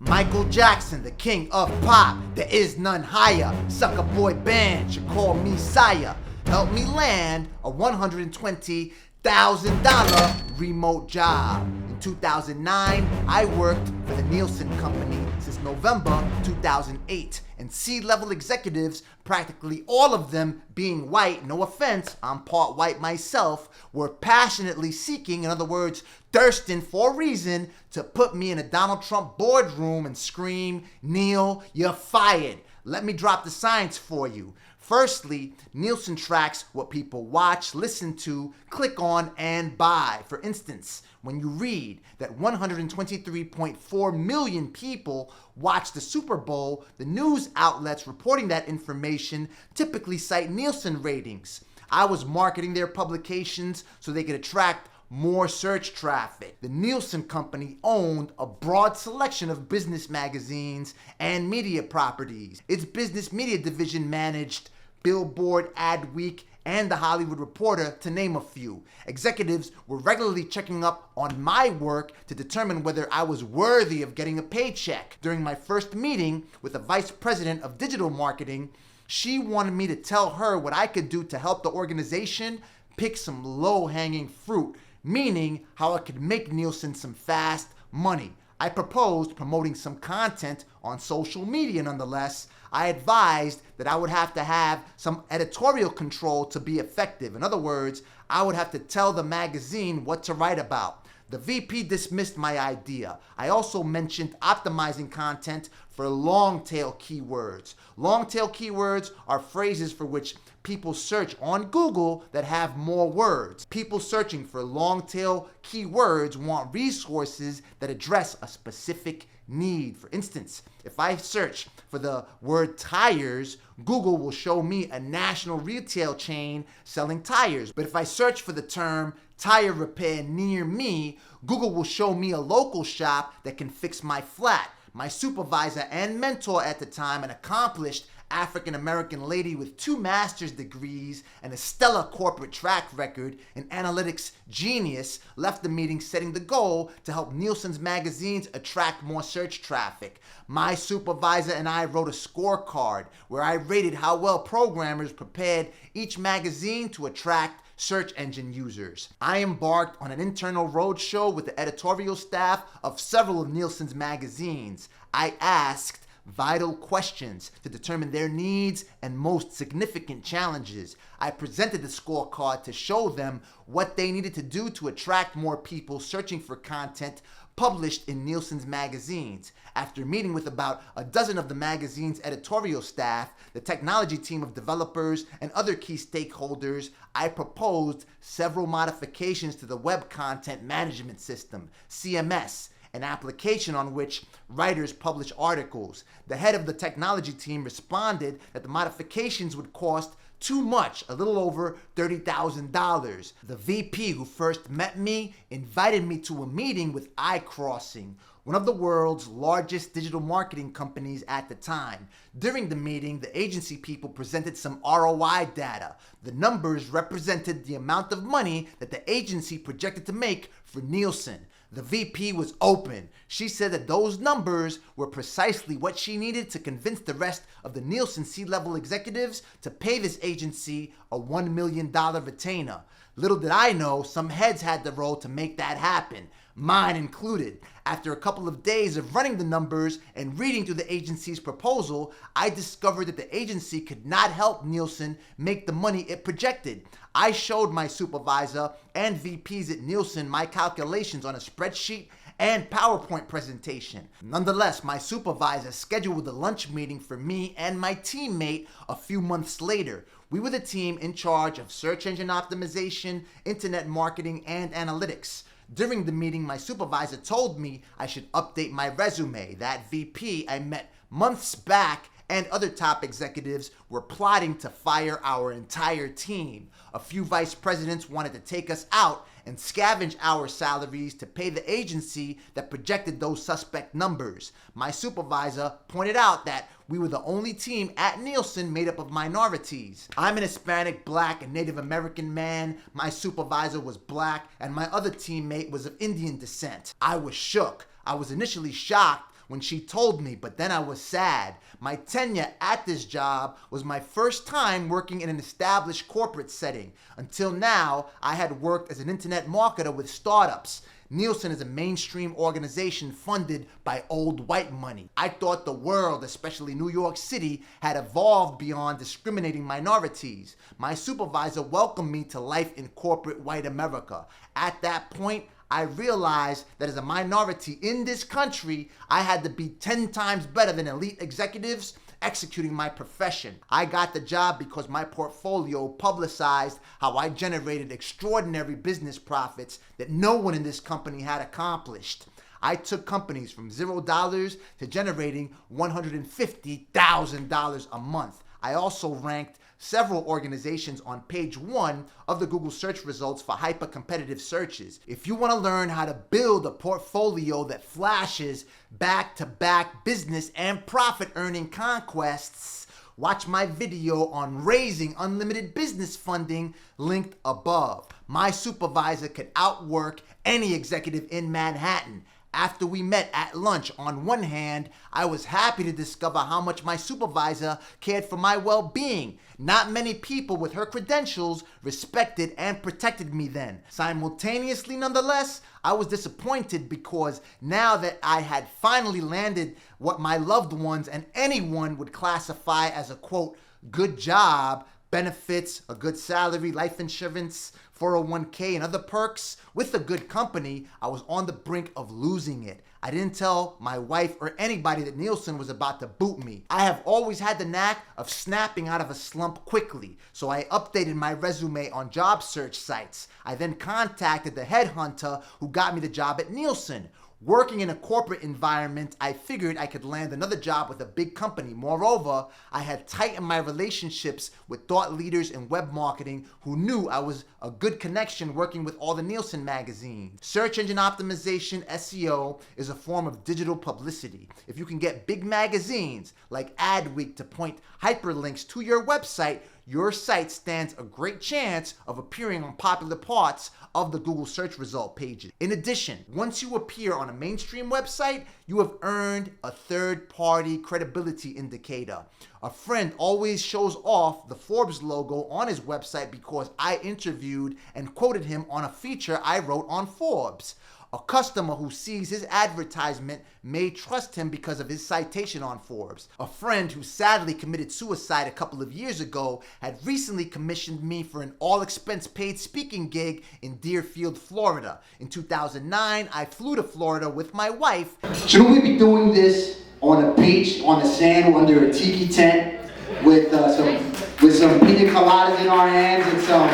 Michael Jackson, the king of pop, there is none higher. Sucker boy band should call me sire. Help me land a $120,000 remote job. In 2009, I worked for the Nielsen Company since November 2008. And C-level executives, practically all of them being white, no offense, I'm part white myself, were passionately seeking, in other words, thirsting for a reason to put me in a Donald Trump boardroom and scream, "Neil, you're fired." Let me drop the science for you. Firstly, Nielsen tracks what people watch, listen to, click on, and buy. For instance, when you read that 123.4 million people watch the Super Bowl, the news outlets reporting that information typically cite Nielsen ratings. I was marketing their publications so they could attract more search traffic. The Nielsen Company owned a broad selection of business magazines and media properties. Its business media division managed Billboard, Adweek, and The Hollywood Reporter, to name a few. Executives were regularly checking up on my work to determine whether I was worthy of getting a paycheck. During my first meeting with the vice president of digital marketing, she wanted me to tell her what I could do to help the organization pick some low-hanging fruit, meaning how I could make Nielsen some fast money. I proposed promoting some content on social media nonetheless. I advised that I would have to have some editorial control to be effective. In other words, I would have to tell the magazine what to write about. The VP dismissed my idea. I also mentioned optimizing content for long-tail keywords. Long-tail keywords are phrases for which people search on Google that have more words. People searching for long-tail keywords want resources that address a specific need. For instance, if I search for the word tires, Google will show me a national retail chain selling tires. But if I search for the term tire repair near me, Google will show me a local shop that can fix my flat. My supervisor and mentor at the time, an accomplished African-American lady with 2 master's degrees and a stellar corporate track record, an analytics genius, left the meeting setting the goal to help Nielsen's magazines attract more search traffic. My supervisor and I wrote a scorecard where I rated how well programmers prepared each magazine to attract search engine users. I embarked on an internal roadshow with the editorial staff of several of Nielsen's magazines. I asked vital questions to determine their needs and most significant challenges. I presented the scorecard to show them what they needed to do to attract more people searching for content published in Nielsen's magazines. After meeting with about a dozen of the magazine's editorial staff, the technology team of developers, and other key stakeholders, I proposed several modifications to the Web Content Management System, CMS, an application on which writers publish articles. The head of the technology team responded that the modifications would cost too much, a little over $30,000. The VP who first met me invited me to a meeting with iCrossing, one of the world's largest digital marketing companies at the time. During the meeting, the agency people presented some ROI data. The numbers represented the amount of money that the agency projected to make for Nielsen. The VP was open. She said that those numbers were precisely what she needed to convince the rest of the Nielsen C-level executives to pay this agency a $1 million retainer. Little did I know, some heads had to roll to make that happen, mine included. After a couple of days of running the numbers and reading through the agency's proposal, I discovered that the agency could not help Nielsen make the money it projected. I showed my supervisor and VPs at Nielsen my calculations on a spreadsheet and PowerPoint presentation. Nonetheless, my supervisor scheduled a lunch meeting for me and my teammate a few months later. We were the team in charge of search engine optimization, internet marketing, and analytics. During the meeting, my supervisor told me I should update my resume. That VP I met months back and other top executives were plotting to fire our entire team. A few vice presidents wanted to take us out and scavenge our salaries to pay the agency that projected those suspect numbers. My supervisor pointed out that we were the only team at Nielsen made up of minorities. I'm an Hispanic, Black, and Native American man. My supervisor was Black, and my other teammate was of Indian descent. I was shook. I was initially shocked when she told me, but then I was sad. My tenure at this job was my first time working in an established corporate setting. Until now, I had worked as an internet marketer with startups. Nielsen is a mainstream organization funded by old white money. I thought the world, especially New York City, had evolved beyond discriminating minorities. My supervisor welcomed me to life in corporate white America. At that point, I realized that as a minority in this country, I had to be 10 times better than elite executives executing my profession. I got the job because my portfolio publicized how I generated extraordinary business profits that no one in this company had accomplished. I took companies from $0 to generating $150,000 a month. I also ranked several organizations on page 1 of the Google search results for hyper-competitive searches. If you want to learn how to build a portfolio that flashes back-to-back business and profit-earning conquests, watch my video on raising unlimited business funding linked above. My supervisor could outwork any executive in Manhattan. After we met at lunch, on one hand, I was happy to discover how much my supervisor cared for my well-being. Not many people with her credentials respected and protected me then. Simultaneously, nonetheless, I was disappointed because now that I had finally landed what my loved ones and anyone would classify as a, quote, good job, benefits, a good salary, life insurance, 401k, and other perks with a good company, I was on the brink of losing it. I didn't tell my wife or anybody that Nielsen was about to boot me. I have always had the knack of snapping out of a slump quickly, so I updated my resume on job search sites. I then contacted the headhunter who got me the job at Nielsen. Working in a corporate environment, I figured I could land another job with a big company. Moreover, I had tightened my relationships with thought leaders in web marketing who knew I was a good connection working with all the Nielsen magazines. Search engine optimization, SEO, is a form of digital publicity. If you can get big magazines like Adweek to point hyperlinks to your website, your site stands a great chance of appearing on popular parts of the Google search result pages. In addition, once you appear on a mainstream website, you have earned a third-party credibility indicator. A friend always shows off the Forbes logo on his website because I interviewed and quoted him on a feature I wrote on Forbes. A customer who sees his advertisement may trust him because of his citation on Forbes. A friend who sadly committed suicide a couple of years ago had recently commissioned me for an all-expense-paid speaking gig in Deerfield, Florida. In 2009, I flew to Florida with my wife. Shouldn't we be doing this on a beach, on the sand, under a tiki tent, with some pina coladas in our hands and some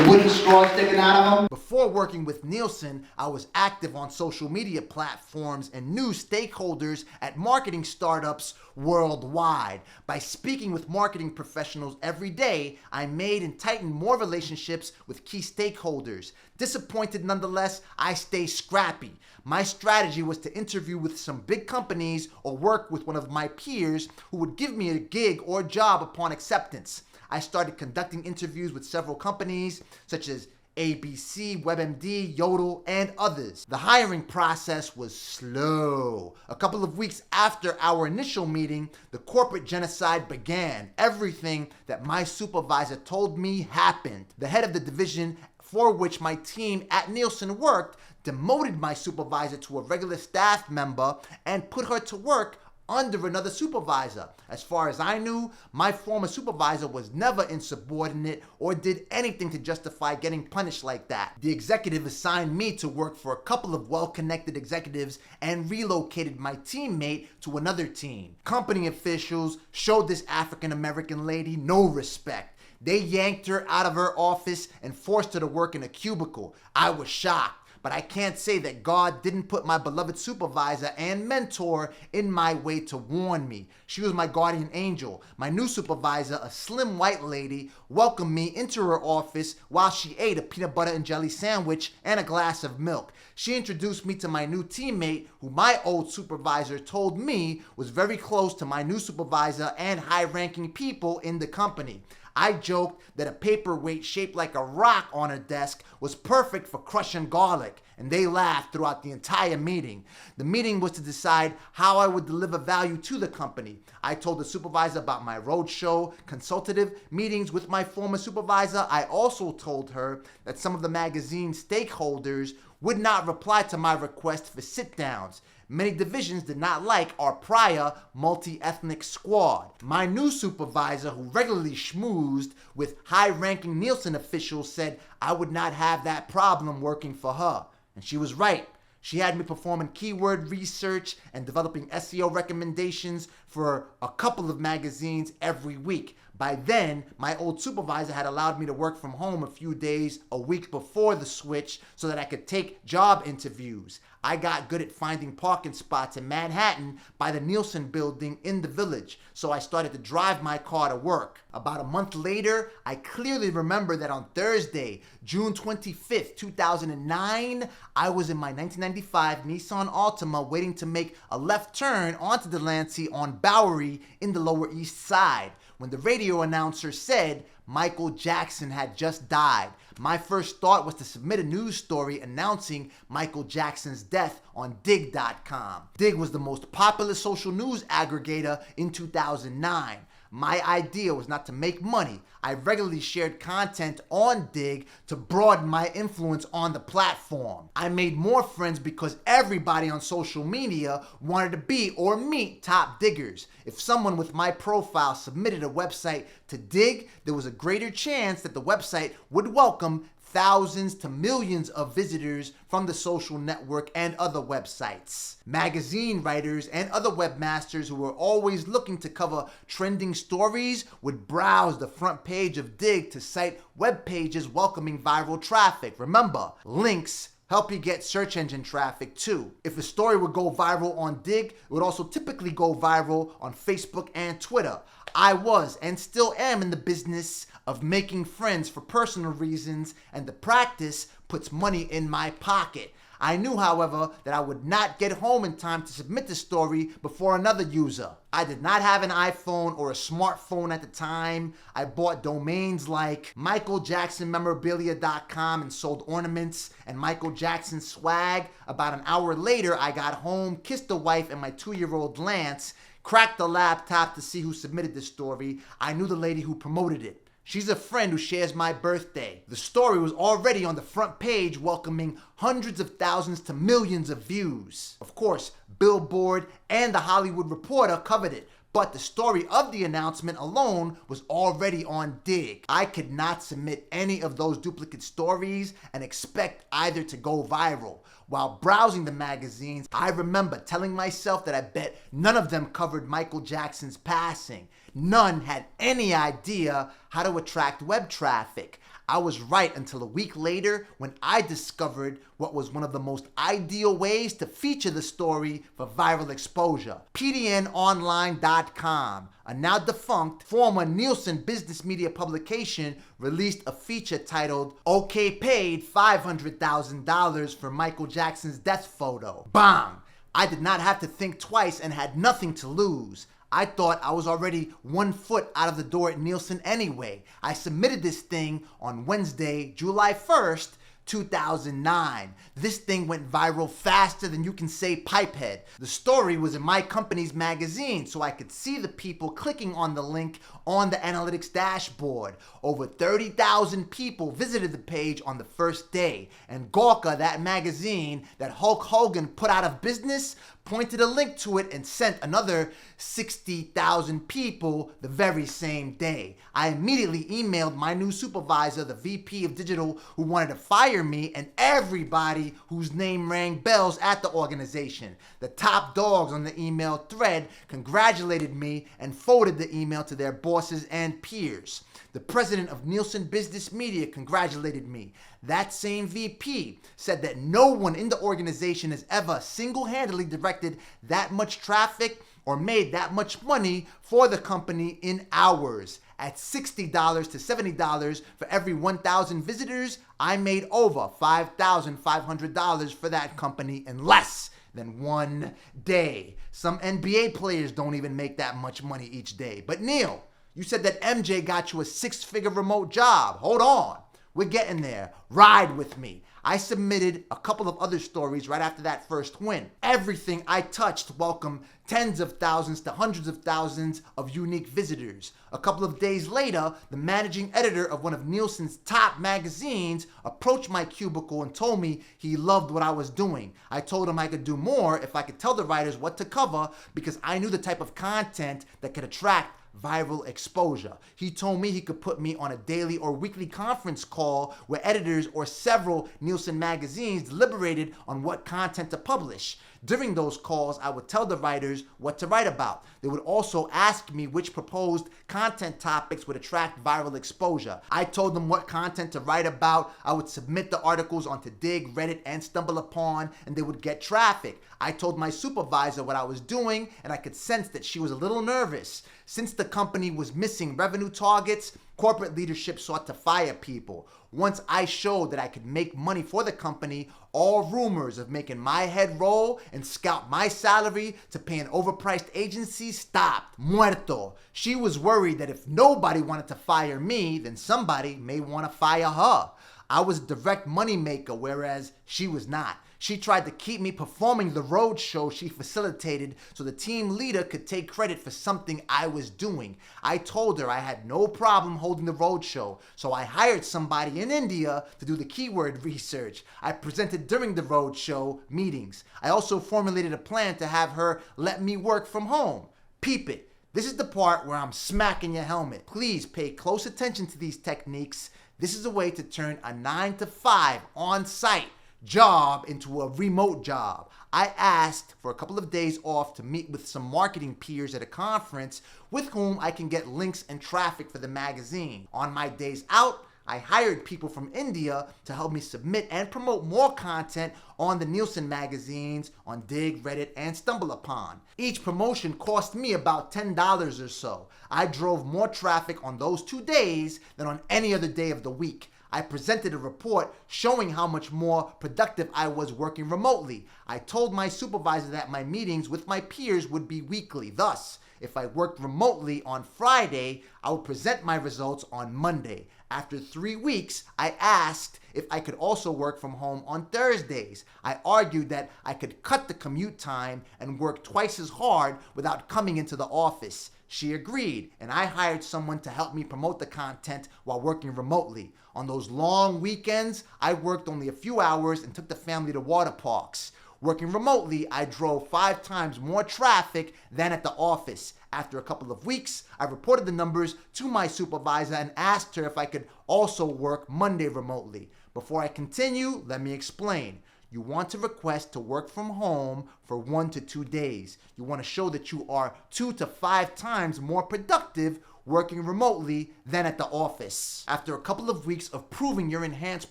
wooden straws sticking out of them? Before working with Nielsen, I was active on social media platforms and knew stakeholders at marketing startups worldwide. By speaking with marketing professionals every day, I made and tightened more relationships with key stakeholders. Disappointed nonetheless, I stay scrappy. My strategy was to interview with some big companies or work with one of my peers who would give me a gig or job upon acceptance. I started conducting interviews with several companies such as ABC, WebMD, Yodel, and others. The hiring process was slow. A couple of weeks after our initial meeting, the corporate genocide began. Everything that my supervisor told me happened. The head of the division for which my team at Nielsen worked demoted my supervisor to a regular staff member and put her to work under another supervisor. As far as I knew, my former supervisor was never insubordinate or did anything to justify getting punished like that. The executive assigned me to work for a couple of well-connected executives and relocated my teammate to another team. Company officials showed this African-American lady no respect. They yanked her out of her office and forced her to work in a cubicle. I was shocked. But I can't say that God didn't put my beloved supervisor and mentor in my way to warn me. She was my guardian angel. My new supervisor, a slim white lady, welcomed me into her office while she ate a peanut butter and jelly sandwich and a glass of milk. She introduced me to my new teammate, who my old supervisor told me was very close to my new supervisor and high-ranking people in the company. I joked that a paperweight shaped like a rock on her desk was perfect for crushing garlic, and they laughed throughout the entire meeting. The meeting was to decide how I would deliver value to the company. I told the supervisor about my roadshow, consultative meetings with my former supervisor. I also told her that some of the magazine's stakeholders would not reply to my request for sit-downs. Many divisions did not like our prior multi-ethnic squad. My new supervisor, who regularly schmoozed with high-ranking Nielsen officials, said I would not have that problem working for her. And she was right. She had me performing keyword research and developing SEO recommendations for a couple of magazines every week. By then, my old supervisor had allowed me to work from home a few days a week before the switch so that I could take job interviews. I got good at finding parking spots in Manhattan by the Nielsen building in the Village, so I started to drive my car to work. About a month later, I clearly remember that on Thursday, June 25th, 2009, I was in my 1995 Nissan Altima waiting to make a left turn onto Delancey on Bowery in the Lower East Side, when the radio announcer said Michael Jackson had just died. My first thought was to submit a news story announcing Michael Jackson's death on Digg.com. Digg was the most popular social news aggregator in 2009. My idea was not to make money. I regularly shared content on Digg to broaden my influence on the platform. I made more friends because everybody on social media wanted to be or meet top diggers. If someone with my profile submitted a website to Digg, there was a greater chance that the website would welcome thousands to millions of visitors from the social network and other websites. Magazine writers and other webmasters who were always looking to cover trending stories would browse the front page of Digg to cite web pages welcoming viral traffic. Remember, links help you get search engine traffic too. If a story would go viral on Digg, it would also typically go viral on Facebook and Twitter. I was and still am in the business of making friends for personal reasons, and the practice puts money in my pocket. I knew, however, that I would not get home in time to submit the story before another user. I did not have an iPhone or a smartphone at the time. I bought domains like michaeljacksonmemorabilia.com and sold ornaments and Michael Jackson swag. About an hour later, I got home, kissed the wife and my 2-year-old Lance, cracked the laptop to see who submitted the story. I knew the lady who promoted it. She's a friend who shares my birthday. The story was already on the front page, welcoming hundreds of thousands to millions of views. Of course, Billboard and The Hollywood Reporter covered it, but the story of the announcement alone was already on Digg. I could not submit any of those duplicate stories and expect either to go viral. While browsing the magazines, I remember telling myself that I bet none of them covered Michael Jackson's passing. None had any idea how to attract web traffic. I was right until a week later when I discovered what was one of the most ideal ways to feature the story for viral exposure. PDNonline.com, a now defunct former Nielsen business media publication, released a feature titled "OK Paid $500,000 for Michael Jackson's death photo." Bam! I did not have to think twice and had nothing to lose. I thought I was already 1 foot out of the door at Nielsen anyway. I submitted this thing on Wednesday, July 1st, 2009. This thing went viral faster than you can say pipehead. The story was in my company's magazine, so I could see the people clicking on the link on the analytics dashboard. Over 30,000 people visited the page on the first day, and Gawker, that magazine that Hulk Hogan put out of business, pointed a link to it and sent another 60,000 people the very same day. I immediately emailed my new supervisor, the VP of Digital, who wanted to fire me, and everybody whose name rang bells at the organization. The top dogs on the email thread congratulated me and forwarded the email to their bosses and peers. The president of Nielsen Business Media congratulated me. That same VP said that no one in the organization has ever single-handedly directed that much traffic or made that much money for the company in hours. At $60 to $70 for every 1,000 visitors, I made over $5,500 for that company in less than 1 day. Some NBA players don't even make that much money each day. But Neil, You said that MJ got you a 6-figure remote job. Hold on. We're getting there. Ride with me. I submitted a couple of other stories right after that first win. Everything I touched welcomed tens of thousands to hundreds of thousands of unique visitors. A couple of days later, the managing editor of one of Nielsen's top magazines approached my cubicle and told me he loved what I was doing. I told him I could do more if I could tell the writers what to cover because I knew the type of content that could attract viral exposure. He told me he could put me on a daily or weekly conference call where editors or several Nielsen magazines deliberated on what content to publish. During those calls, I would tell the writers what to write about. They would also ask me which proposed content topics would attract viral exposure. I told them what content to write about. I would submit the articles onto Digg, Reddit, and StumbleUpon, and they would get traffic. I told my supervisor what I was doing, and I could sense that she was a little nervous. Since the company was missing revenue targets, corporate leadership sought to fire people. Once I showed that I could make money for the company, all rumors of making my head roll and scalp my salary to pay an overpriced agency stopped. Muerto. She was worried that if nobody wanted to fire me, then somebody may want to fire her. I was a direct money maker, whereas she was not. She tried to keep me performing the road show she facilitated so the team leader could take credit for something I was doing. I told her I had no problem holding the road show, so I hired somebody in India to do the keyword research. I presented during the road show meetings. I also formulated a plan to have her let me work from home. Peep it. This is the part where I'm smacking your helmet. Please pay close attention to these techniques. This is a way to turn a 9-to-5 on-site job into a remote job. I asked for a couple of days off to meet with some marketing peers at a conference with whom I can get links and traffic for the magazine. On my days out, I hired people from India to help me submit and promote more content on the Nielsen magazines on Digg, Reddit, and StumbleUpon. Each promotion cost me about $10 or so. I drove more traffic on those 2 days than on any other day of the week. I presented a report showing how much more productive I was working remotely. I told my supervisor that my meetings with my peers would be weekly. Thus, if I worked remotely on Friday, I would present my results on Monday. After 3 weeks, I asked if I could also work from home on Thursdays. I argued that I could cut the commute time and work twice as hard without coming into the office. She agreed, and I hired someone to help me promote the content while working remotely. On those long weekends, I worked only a few hours and took the family to water parks. Working remotely, I drove 5 times more traffic than at the office. After a couple of weeks, I reported the numbers to my supervisor and asked her if I could also work Monday remotely. Before I continue, let me explain. You want to request to work from home for 1 to 2 days. You want to show that you are 2 to 5 times more productive working remotely than at the office. After a couple of weeks of proving your enhanced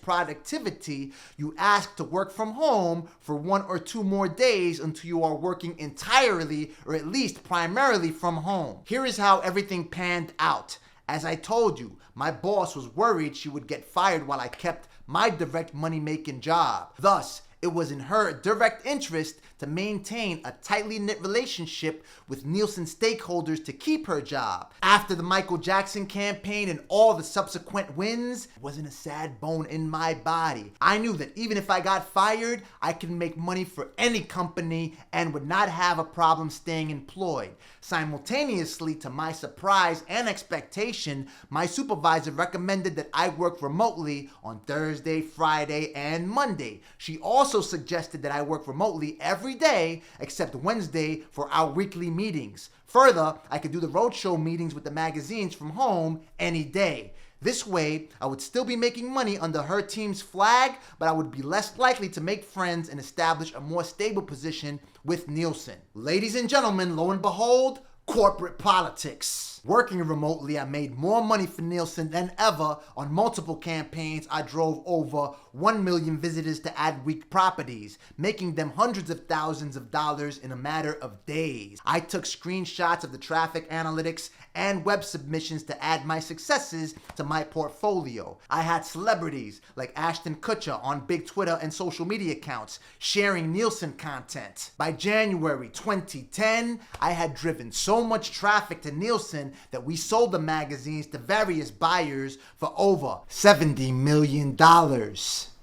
productivity, you ask to work from home for 1 or 2 more days until you are working entirely or at least primarily from home. Here is how everything panned out. As I told you, my boss was worried she would get fired while I kept my direct money-making job. Thus, it was in her direct interest to maintain a tightly knit relationship with Nielsen stakeholders to keep her job. After the Michael Jackson campaign and all the subsequent wins, it wasn't a sad bone in my body. I knew that even if I got fired, I could make money for any company and would not have a problem staying employed. Simultaneously, to my surprise and expectation, my supervisor recommended that I work remotely on Thursday, Friday, and Monday. She also suggested that I work remotely every day except Wednesday for our weekly meetings. Further, I could do the roadshow meetings with the magazines from home any day. This way, I would still be making money under her team's flag, but I would be less likely to make friends and establish a more stable position with Nielsen. Ladies and gentlemen, lo and behold, corporate politics. Working remotely, I made more money for Nielsen than ever. On multiple campaigns, I drove over 1 million visitors to Adweek properties, making them hundreds of thousands of dollars in a matter of days. I took screenshots of the traffic analytics and web submissions to add my successes to my portfolio. I had celebrities like Ashton Kutcher on big Twitter and social media accounts sharing Nielsen content. By January 2010, I had driven so much traffic to Nielsen that we sold the magazines to various buyers for over $70 million.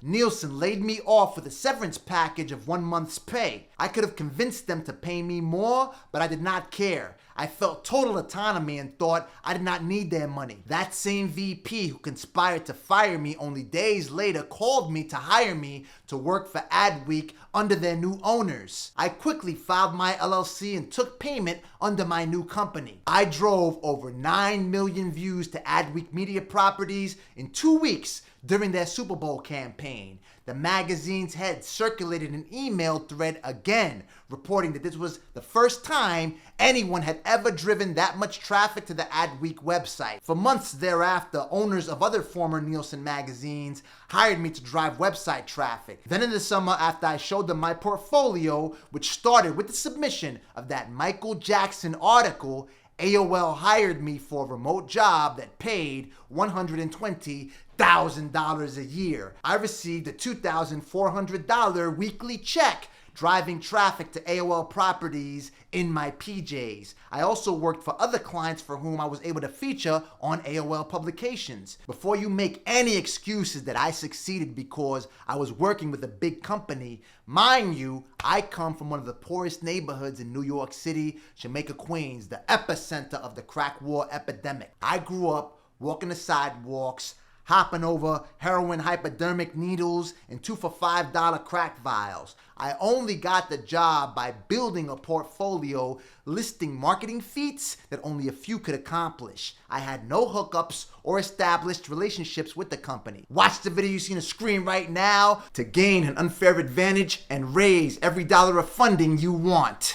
Nielsen laid me off with a severance package of 1 month's pay. I could have convinced them to pay me more, but I did not care. I felt total autonomy and thought I did not need their money. That same VP who conspired to fire me only days later called me to hire me to work for Adweek under their new owners. I quickly filed my LLC and took payment under my new company. I drove over 9 million views to Adweek media properties in 2 weeks during their Super Bowl campaign. The magazine's head circulated an email thread again, reporting that this was the first time anyone had ever driven that much traffic to the Adweek website. For months thereafter, owners of other former Nielsen magazines hired me to drive website traffic. Then in the summer, after I showed them my portfolio, which started with the submission of that Michael Jackson article, AOL hired me for a remote job that paid $120,000 a year. I received a $2,400 weekly check driving traffic to AOL properties in my PJs. I also worked for other clients for whom I was able to feature on AOL publications. Before you make any excuses that I succeeded because I was working with a big company, mind you, I come from one of the poorest neighborhoods in New York City, Jamaica, Queens, the epicenter of the crack war epidemic. I grew up walking the sidewalks, hopping over heroin hypodermic needles and 2 for $5 crack vials. I only got the job by building a portfolio listing marketing feats that only a few could accomplish. I had no hookups or established relationships with the company. Watch the video you see on the screen right now to gain an unfair advantage and raise every dollar of funding you want.